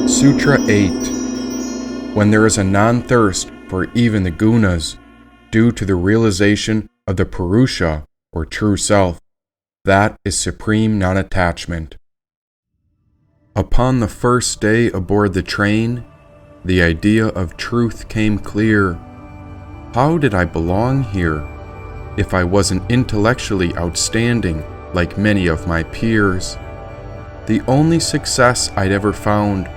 Sutra 8. When there is a non-thirst for even the gunas, due to the realization of the Purusha, or true self, that is supreme non-attachment. Upon the first day aboard the train, the idea of truth came clear. How did I belong here, if I wasn't intellectually outstanding like many of my peers? The only success I'd ever found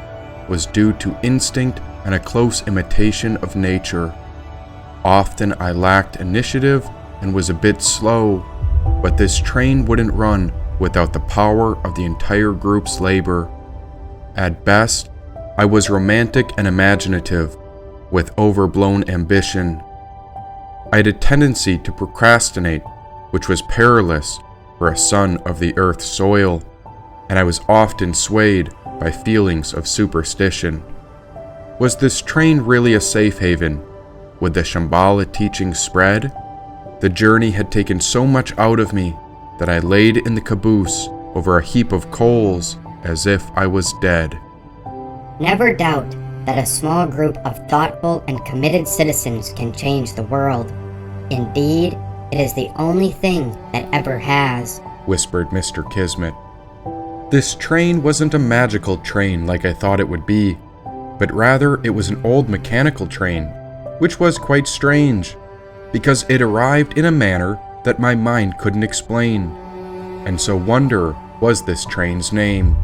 was due to instinct and a close imitation of nature. Often I lacked initiative and was a bit slow, but this train wouldn't run without the power of the entire group's labor. At best, I was romantic and imaginative, with overblown ambition. I had a tendency to procrastinate, which was perilous for a son of the earth's soil, and I was often swayed by feelings of superstition. Was this train really a safe haven? Would the Shambhala teaching spread? The journey had taken so much out of me that I laid in the caboose over a heap of coals as if I was dead. Never doubt that a small group of thoughtful and committed citizens can change the world. Indeed, it is the only thing that ever has, whispered Mr. Kismet. This train wasn't a magical train like I thought it would be, but rather it was an old mechanical train, which was quite strange, because it arrived in a manner that my mind couldn't explain, and so wonder was this train's name.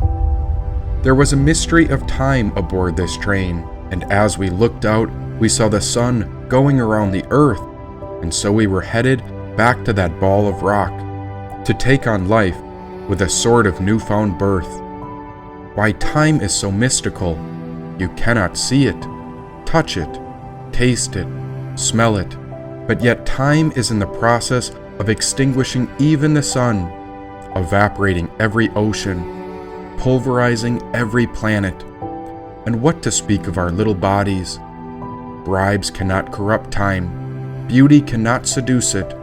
There was a mystery of time aboard this train, and as we looked out, we saw the sun going around the earth, and so we were headed back to that ball of rock, to take on life with a sort of newfound birth. Why time is so mystical. You cannot see it, touch it, taste it, smell it, but yet time is in the process of extinguishing even the sun, evaporating every ocean, pulverizing every planet. And what to speak of our little bodies? Bribes cannot corrupt time, beauty cannot seduce it,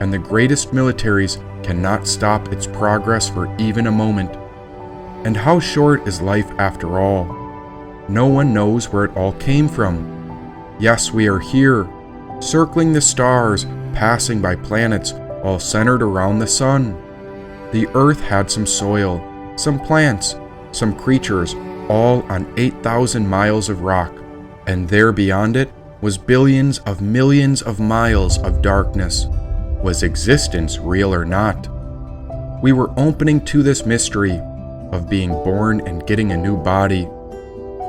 and the greatest militaries cannot stop its progress for even a moment. And how short is life after all? No one knows where it all came from. Yes, we are here, circling the stars, passing by planets all centered around the sun. The earth had some soil, some plants, some creatures, all on 8,000 miles of rock, and there beyond it was billions of millions of miles of darkness. Was existence real or not? We were opening to this mystery of being born and getting a new body.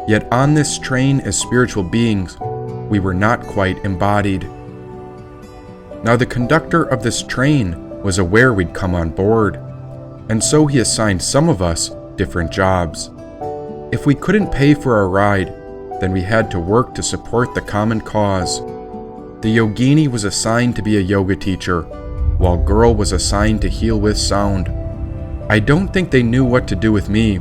Yet on this train as spiritual beings, we were not quite embodied. Now the conductor of this train was aware we'd come on board, and so he assigned some of us different jobs. If we couldn't pay for our ride, then we had to work to support the common cause. The yogini was assigned to be a yoga teacher, while girl was assigned to heal with sound. I don't think they knew what to do with me,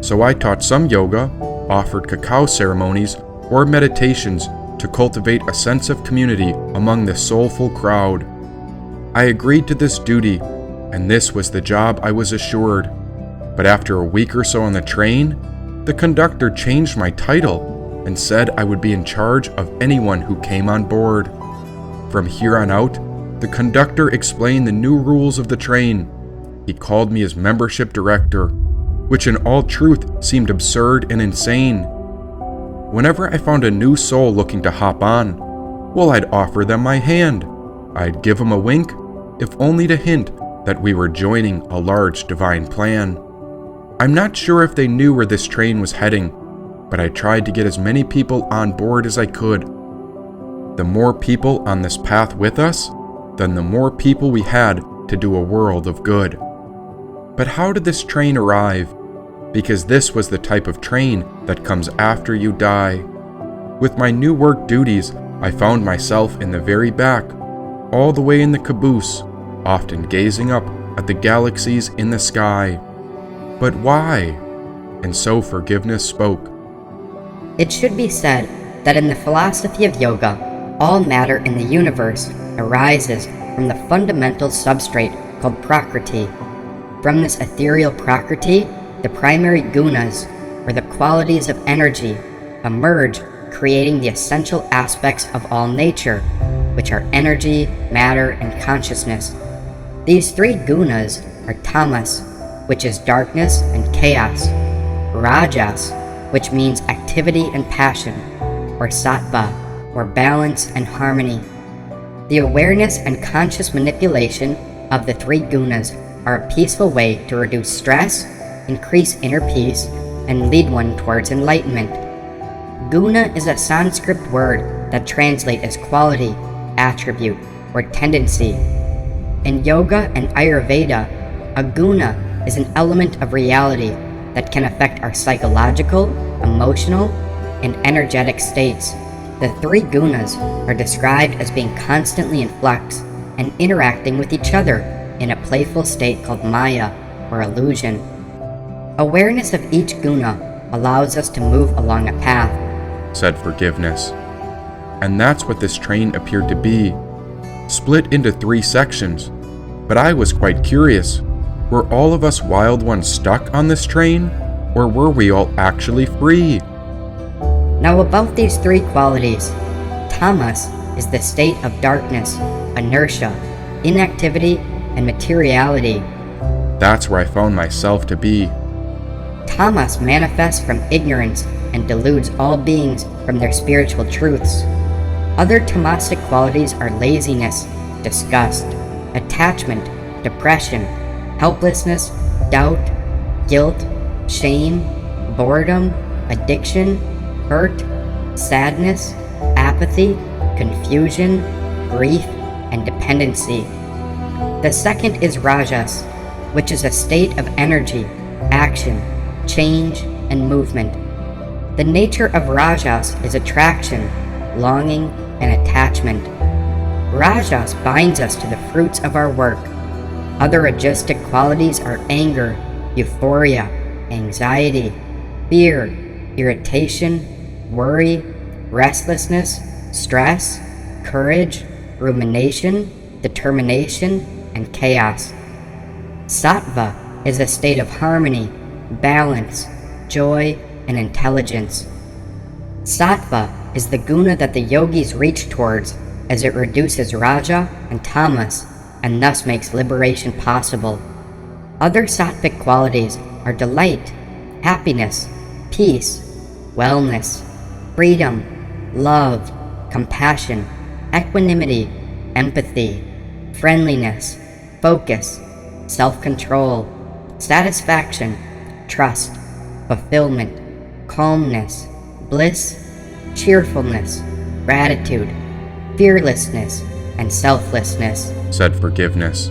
so I taught some yoga, offered cacao ceremonies, or meditations to cultivate a sense of community among the soulful crowd. I agreed to this duty, and this was the job I was assured. But after a week or so on the train, the conductor changed my title and said I would be in charge of anyone who came on board. From here on out, the conductor explained the new rules of the train. He called me his membership director, which in all truth seemed absurd and insane. Whenever I found a new soul looking to hop on, well, I'd offer them my hand. I'd give them a wink, if only to hint that we were joining a large divine plan. I'm not sure if they knew where this train was heading, but I tried to get as many people on board as I could. The more people on this path with us, then the more people we had to do a world of good. But how did this train arrive? Because this was the type of train that comes after you die. With my new work duties, I found myself in the very back, all the way in the caboose, often gazing up at the galaxies in the sky. But why? And so forgiveness spoke. It should be said that in the philosophy of yoga, all matter in the universe arises from the fundamental substrate called Prakriti. From this ethereal prakriti, the primary gunas, or the qualities of energy, emerge, creating the essential aspects of all nature, which are energy, matter, and consciousness. These three gunas are tamas, which is darkness and chaos, rajas, which means activity and passion, or sattva, or balance and harmony. The awareness and conscious manipulation of the three gunas are a peaceful way to reduce stress, increase inner peace, and lead one towards enlightenment. Guna is a Sanskrit word that translates as quality, attribute, or tendency. In yoga and Ayurveda, a guna is an element of reality that can affect our psychological, emotional, and energetic states. The three gunas are described as being constantly in flux and interacting with each other in a playful state called maya, or illusion. Awareness of each guna allows us to move along a path, said Forgiveness. And that's what this train appeared to be, split into 3 sections. But I was quite curious, were all of us wild ones stuck on this train, or were we all actually free? Now about these 3 qualities, tamas is the state of darkness, inertia, inactivity, and materiality. That's where I found myself to be. Tamas manifests from ignorance and deludes all beings from their spiritual truths. Other tamasic qualities are laziness, disgust, attachment, depression, helplessness, doubt, guilt, shame, boredom, addiction, hurt, sadness, apathy, confusion, grief, and dependency. The second is rajas, which is a state of energy, action, change, and movement. The nature of rajas is attraction, longing, and attachment. Rajas binds us to the fruits of our work. Other rajasic qualities are anger, euphoria, anxiety, fear, irritation, worry, restlessness, stress, courage, rumination, determination, and chaos. Sattva is a state of harmony, balance, joy, and intelligence. Sattva is the guna that the yogis reach towards as it reduces raja and tamas and thus makes liberation possible. Other sattvic qualities are delight, happiness, peace, wellness, freedom, love, compassion, equanimity, empathy, friendliness, focus, self-control, satisfaction, trust, fulfillment, calmness, bliss, cheerfulness, gratitude, fearlessness, and selflessness, said Forgiveness.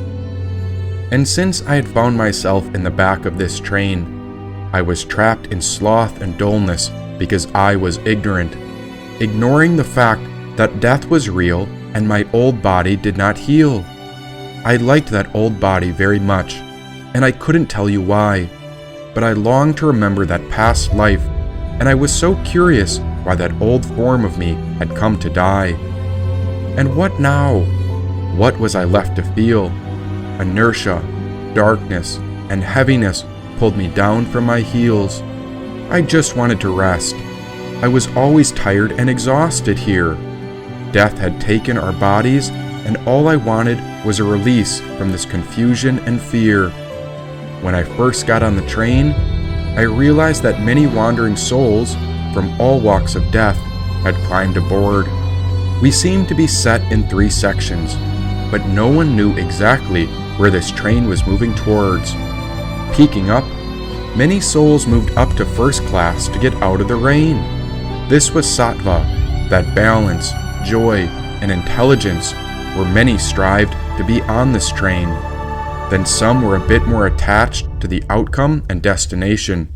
And since I had found myself in the back of this train, I was trapped in sloth and dullness because I was ignorant, ignoring the fact that death was real and my old body did not heal. I liked that old body very much, and I couldn't tell you why, but I longed to remember that past life, and I was so curious why that old form of me had come to die. And what now? What was I left to feel? Inertia, darkness, and heaviness pulled me down from my heels. I just wanted to rest. I was always tired and exhausted here. Death had taken our bodies, and all I wanted was a release from this confusion and fear. When I first got on the train, I realized that many wandering souls from all walks of death had climbed aboard. We seemed to be set in 3 sections, but no one knew exactly where this train was moving towards. Peeking up, many souls moved up to first class to get out of the rain. This was sattva, that balance, joy, and intelligence where many strived to be on this train. Then some were a bit more attached to the outcome and destination,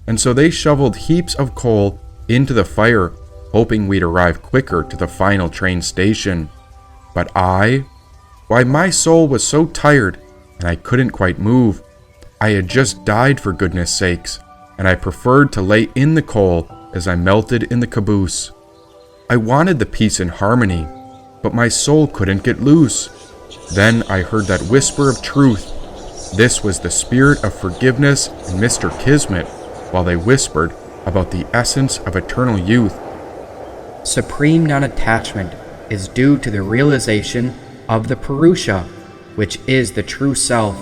and so they shoveled heaps of coal into the fire, hoping we'd arrive quicker to the final train station. But why my soul was so tired and I couldn't quite move. I had just died for goodness sakes, and I preferred to lay in the coal as I melted in the caboose. I wanted the peace and harmony, but my soul couldn't get loose. Then I heard that whisper of truth. This was the spirit of forgiveness in Mr. Kismet, while they whispered about the essence of eternal youth. Supreme non-attachment is due to the realization of the Purusha, which is the true self,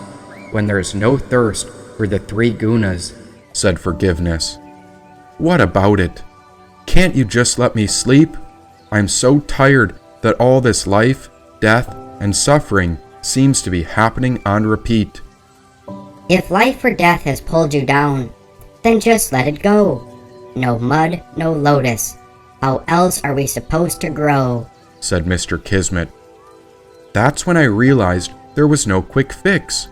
when there is no thirst for the three gunas, said Forgiveness. What about it? Can't you just let me sleep? I'm so tired that all this life, death, and suffering seems to be happening on repeat. If life or death has pulled you down, then just let it go. No mud, no lotus. How else are we supposed to grow? Said Mr. Kismet. That's when I realized there was no quick fix,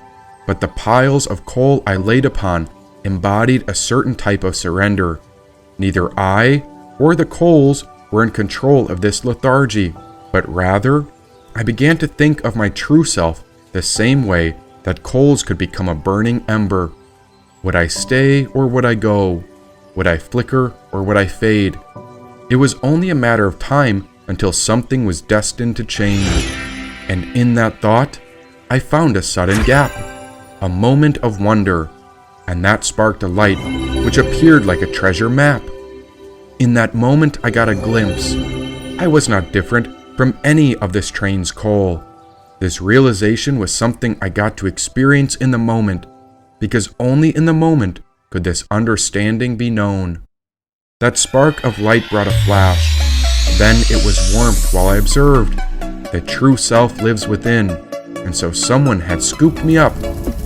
but the piles of coal I laid upon embodied a certain type of surrender. Neither I or the coals were in control of this lethargy, but rather I began to think of my true self the same way that coals could become a burning ember. Would I stay or would I go? Would I flicker or would I fade? It was only a matter of time until something was destined to change. And in that thought, I found a sudden gap, a moment of wonder, and that sparked a light which appeared like a treasure map. In that moment, I got a glimpse. I was not different from any of this train's coal. This realization was something I got to experience in the moment, because only in the moment could this understanding be known. That spark of light brought a flash. Then it was warmth while I observed. The true self lives within, and so someone had scooped me up,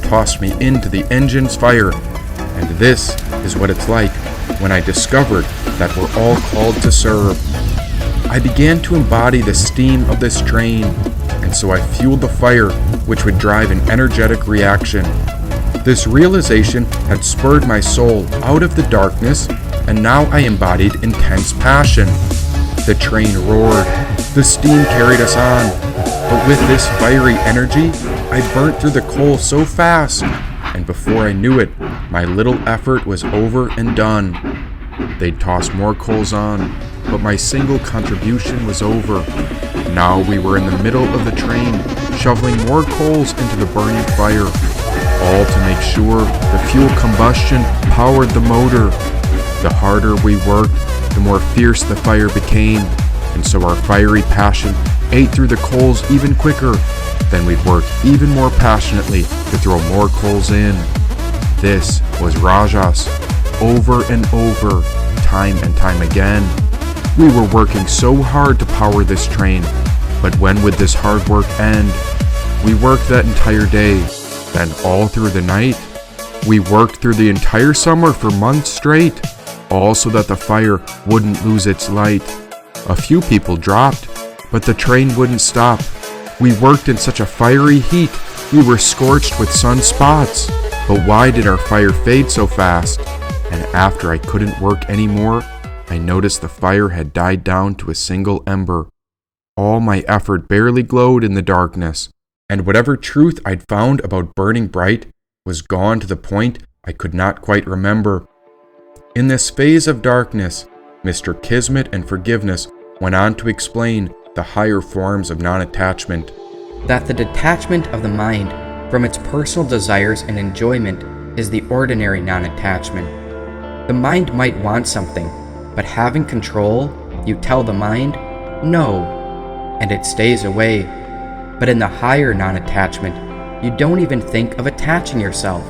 tossed me into the engine's fire, and this is what it's like when I discovered that we're all called to serve. I began to embody the steam of this train, and so I fueled the fire which would drive an energetic reaction. This realization had spurred my soul out of the darkness, and now I embodied intense passion. The train roared, the steam carried us on, but with this fiery energy, I burnt through the coal so fast, and before I knew it, my little effort was over and done. They'd toss more coals on, but my single contribution was over. Now we were in the middle of the train, shoveling more coals into the burning fire, all to make sure the fuel combustion powered the motor. The harder we worked, the more fierce the fire became, and so our fiery passion ate through the coals even quicker. Then we'd work even more passionately to throw more coals in. This was Rajas, over and over, time and time again. We were working so hard to power this train, but when would this hard work end? We worked that entire day, then all through the night. We worked through the entire summer for months straight, all so that the fire wouldn't lose its light. A few people dropped, but the train wouldn't stop. We worked in such a fiery heat, we were scorched with sunspots. But why did our fire fade so fast? And after I couldn't work anymore, I noticed the fire had died down to a single ember. All my effort barely glowed in the darkness, and whatever truth I'd found about burning bright was gone to the point I could not quite remember. In this phase of darkness, Mr. Kismet and Forgiveness went on to explain the higher forms of non-attachment. That the detachment of the mind from its personal desires and enjoyment is the ordinary non-attachment. The mind might want something, but having control, you tell the mind, no, and it stays away. But in the higher non-attachment, you don't even think of attaching yourself.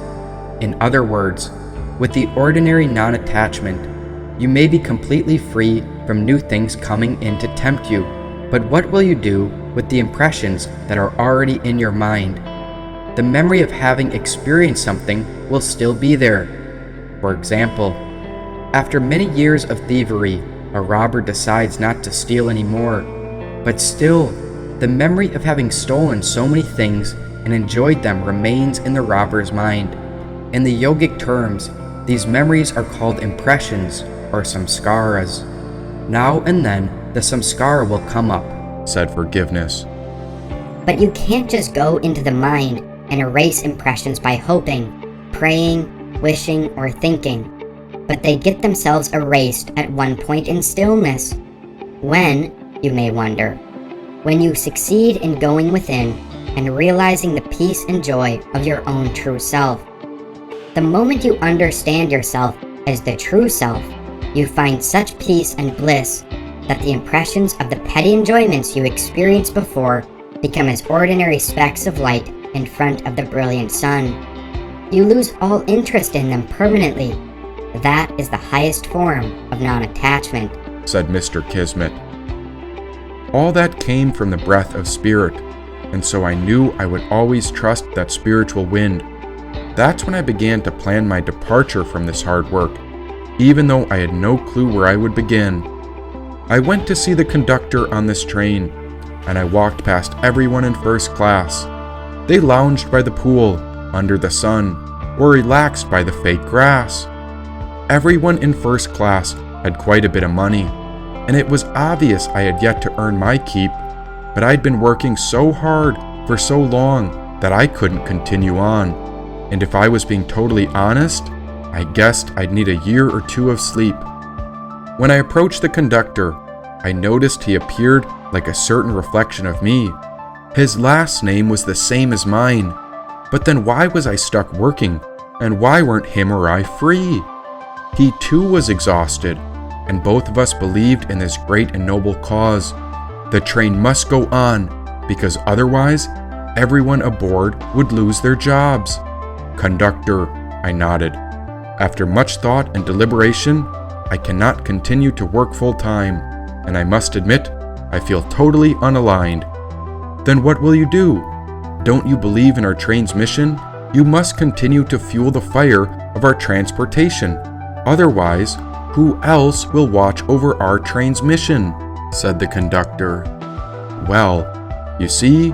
In other words, with the ordinary non-attachment, you may be completely free from new things coming in to tempt you, but what will you do with the impressions that are already in your mind? The memory of having experienced something will still be there. For example, after many years of thievery, a robber decides not to steal anymore, but still, the memory of having stolen so many things and enjoyed them remains in the robber's mind. In the yogic terms, these memories are called impressions or samskaras. Now and then, the samskara will come up, said Forgiveness. But you can't just go into the mind and erase impressions by hoping, praying, wishing, or thinking. But they get themselves erased at one point in stillness. When, you may wonder, when you succeed in going within and realizing the peace and joy of your own true self. The moment you understand yourself as the true self, you find such peace and bliss that the impressions of the petty enjoyments you experienced before become as ordinary specks of light in front of the brilliant sun. You lose all interest in them permanently. That is the highest form of non-attachment, said Mr. Kismet. All that came from the breath of spirit, and so I knew I would always trust that spiritual wind. That's when I began to plan my departure from this hard work, even though I had no clue where I would begin. I went to see the conductor on this train, and I walked past everyone in first class. They lounged by the pool, under the sun, or relaxed by the fake grass. Everyone in first class had quite a bit of money, and it was obvious I had yet to earn my keep, but I'd been working so hard for so long that I couldn't continue on, and if I was being totally honest, I guessed I'd need a year or two of sleep. When I approached the conductor, I noticed he appeared like a certain reflection of me. His last name was the same as mine, but then why was I stuck working, and why weren't him or I free? He too was exhausted, and both of us believed in this great and noble cause. The train must go on, because otherwise, everyone aboard would lose their jobs. Conductor, I nodded. After much thought and deliberation, I cannot continue to work full-time, and I must admit, I feel totally unaligned. Then what will you do? Don't you believe in our train's mission? You must continue to fuel the fire of our transportation. Otherwise, who else will watch over our train's mission? Said the conductor. Well, you see,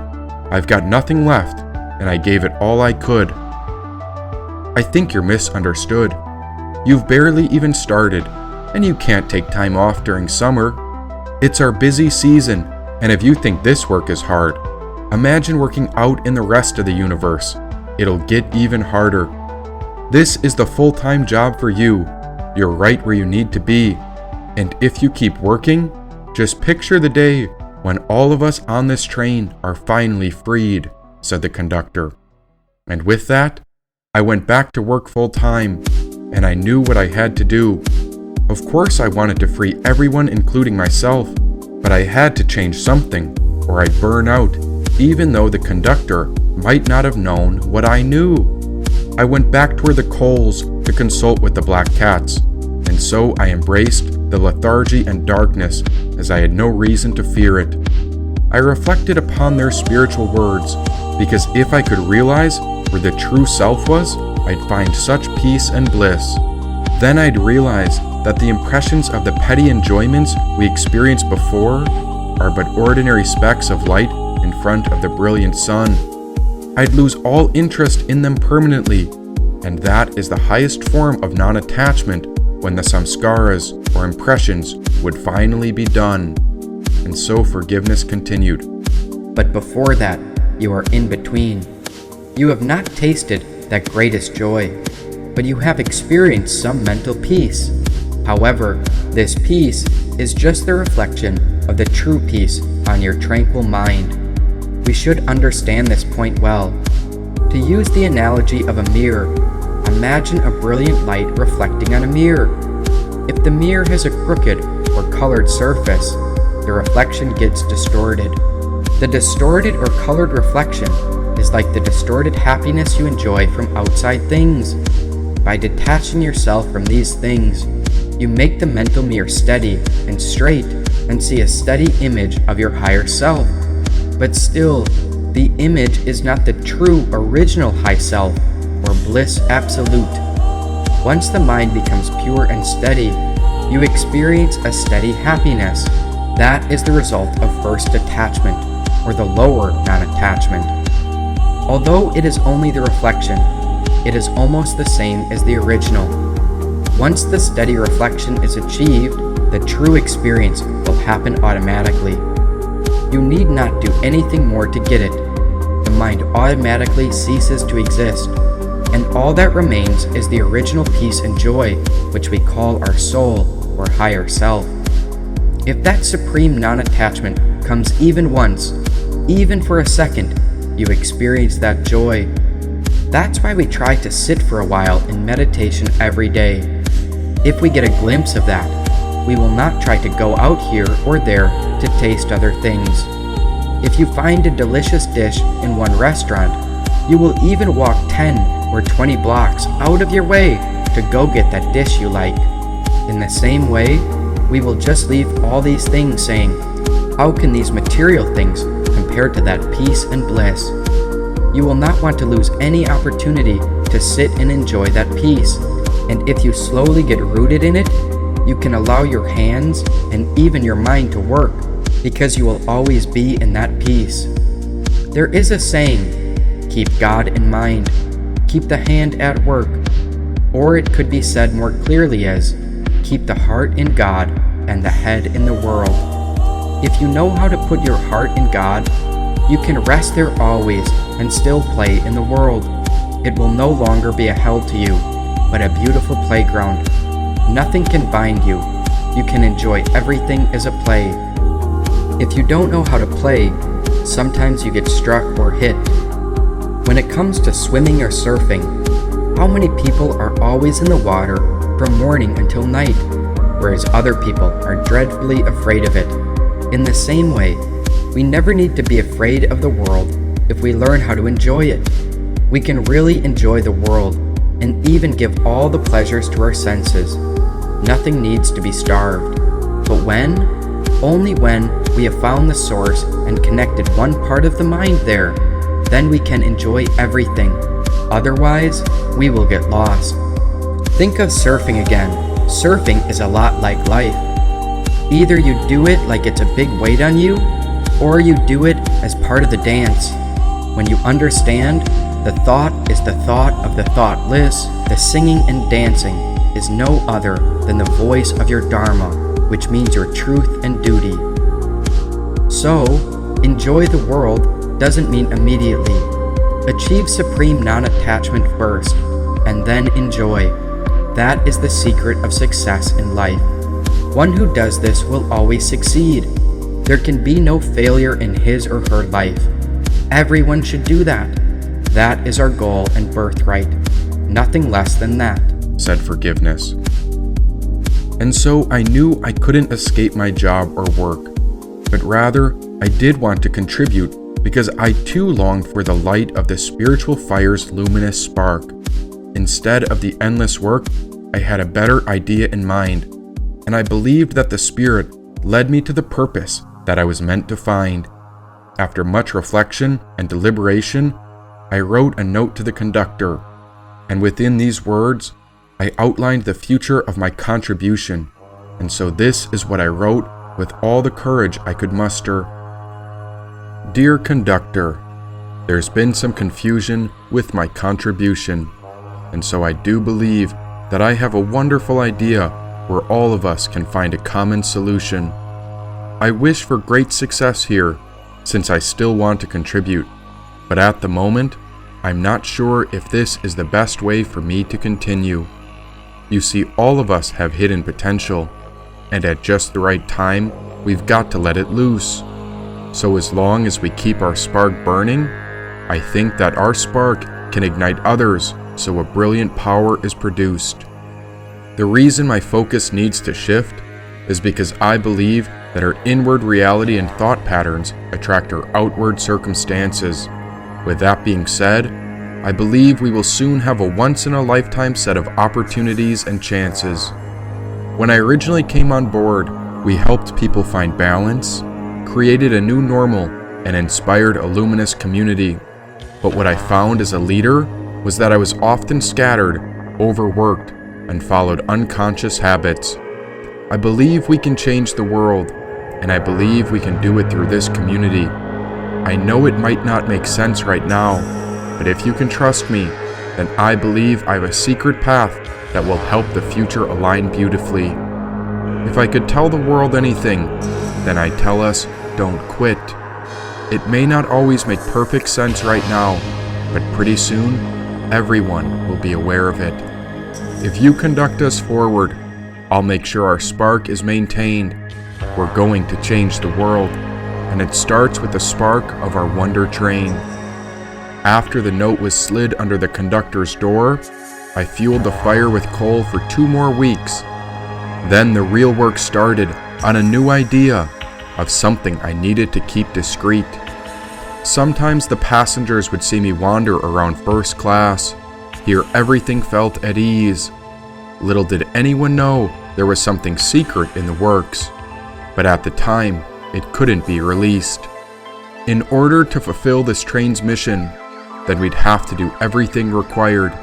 I've got nothing left, and I gave it all I could. I think you're misunderstood. You've barely even started, and you can't take time off during summer. It's our busy season, and if you think this work is hard, imagine working out in the rest of the universe. It'll get even harder. This is the full-time job for you. You're right where you need to be. And if you keep working, just picture the day when all of us on this train are finally freed, said the conductor. And with that, I went back to work full-time, and I knew what I had to do. Of course I wanted to free everyone, including myself, but I had to change something, or I'd burn out, even though the conductor might not have known what I knew. I went back toward the coals to consult with the black cats, and so I embraced the lethargy and darkness as I had no reason to fear it. I reflected upon their spiritual words, because if I could realize where the true self was, I'd find such peace and bliss. Then I'd realize that the impressions of the petty enjoyments we experienced before are but ordinary specks of light in front of the brilliant sun. I'd lose all interest in them permanently, and that is the highest form of non-attachment when the samskaras, or impressions, would finally be done. And so forgiveness continued. But before that, you are in between. You have not tasted that greatest joy, but you have experienced some mental peace. However, this peace is just the reflection of the true peace on your tranquil mind. We should understand this point well. To use the analogy of a mirror, imagine a brilliant light reflecting on a mirror. If the mirror has a crooked or colored surface, the reflection gets distorted. The distorted or colored reflection is like the distorted happiness you enjoy from outside things. By detaching yourself from these things, you make the mental mirror steady and straight and see a steady image of your higher self. But still, the image is not the true original high self or bliss absolute. Once the mind becomes pure and steady, you experience a steady happiness. That is the result of first detachment, or the lower non-attachment. Although it is only the reflection, it is almost the same as the original. Once the steady reflection is achieved, the true experience will happen automatically. You need not do anything more to get it. The mind automatically ceases to exist, and all that remains is the original peace and joy, which we call our soul or higher self. If that supreme non-attachment comes even once, even for a second, you experience that joy. That's why we try to sit for a while in meditation every day. If we get a glimpse of that, we will not try to go out here or there to taste other things. If you find a delicious dish in one restaurant, you will even walk 10 or 20 blocks out of your way to go get that dish you like. In the same way, we will just leave all these things saying, how can these material things compare to that peace and bliss? You will not want to lose any opportunity to sit and enjoy that peace. And if you slowly get rooted in it, you can allow your hands and even your mind to work, because you will always be in that peace. There is a saying, keep God in mind, keep the hand at work. Or it could be said more clearly as, keep the heart in God and the head in the world. If you know how to put your heart in God, you can rest there always and still play in the world. It will no longer be a hell to you, but a beautiful playground. Nothing can bind you. You can enjoy everything as a play. If you don't know how to play, sometimes you get struck or hit. When it comes to swimming or surfing, how many people are always in the water from morning until night, whereas other people are dreadfully afraid of it? In the same way, we never need to be afraid of the world if we learn how to enjoy it. We can really enjoy the world and even give all the pleasures to our senses. Nothing needs to be starved. But when? Only when we have found the source and connected one part of the mind there, then we can enjoy everything. Otherwise, we will get lost. Think of surfing again. Surfing is a lot like life. Either you do it like it's a big weight on you, or you do it as part of the dance. When you understand, the thought is the thought of the thoughtless, the singing and dancing is no other than the voice of your Dharma, which means your truth and duty. So, enjoy the world doesn't mean immediately. Achieve supreme non-attachment first, and then enjoy. That is the secret of success in life. One who does this will always succeed. There can be no failure in his or her life. Everyone should do that. That is our goal and birthright. Nothing less than that, said Forgiveness. And so I knew I couldn't escape my job or work, but rather I did want to contribute because I too longed for the light of the spiritual fire's luminous spark. Instead of the endless work, I had a better idea in mind, and I believed that the Spirit led me to the purpose that I was meant to find. After much reflection and deliberation, I wrote a note to the conductor, and within these words, I outlined the future of my contribution, and so this is what I wrote with all the courage I could muster. Dear conductor, there's been some confusion with my contribution, and so I do believe that I have a wonderful idea where all of us can find a common solution. I wish for great success here, since I still want to contribute, but at the moment, I'm not sure if this is the best way for me to continue. You see, all of us have hidden potential, and at just the right time, we've got to let it loose. So as long as we keep our spark burning, I think that our spark can ignite others so a brilliant power is produced. The reason my focus needs to shift is because I believe that our inward reality and thought patterns attract our outward circumstances. With that being said, I believe we will soon have a once-in-a-lifetime set of opportunities and chances. When I originally came on board, we helped people find balance, created a new normal, and inspired a luminous community. But what I found as a leader was that I was often scattered, overworked, and followed unconscious habits. I believe we can change the world, and I believe we can do it through this community. I know it might not make sense right now, but if you can trust me, then I believe I have a secret path that will help the future align beautifully. If I could tell the world anything, then I tell us, don't quit. It may not always make perfect sense right now, but pretty soon, everyone will be aware of it. If you conduct us forward, I'll make sure our spark is maintained. We're going to change the world, and it starts with the spark of our wonder train. after the note was slid under the conductor's door, I fueled the fire with coal for 2 more weeks. Then the real work started on a new idea of something I needed to keep discreet. Sometimes the passengers would see me wander around first class. Here everything felt at ease. Little did anyone know there was something secret in the works, but at the time, it couldn't be released. In order to fulfill this train's mission, then we'd have to do everything required.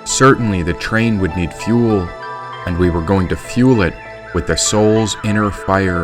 Certainly the train would need fuel, and we were going to fuel it with the soul's inner fire.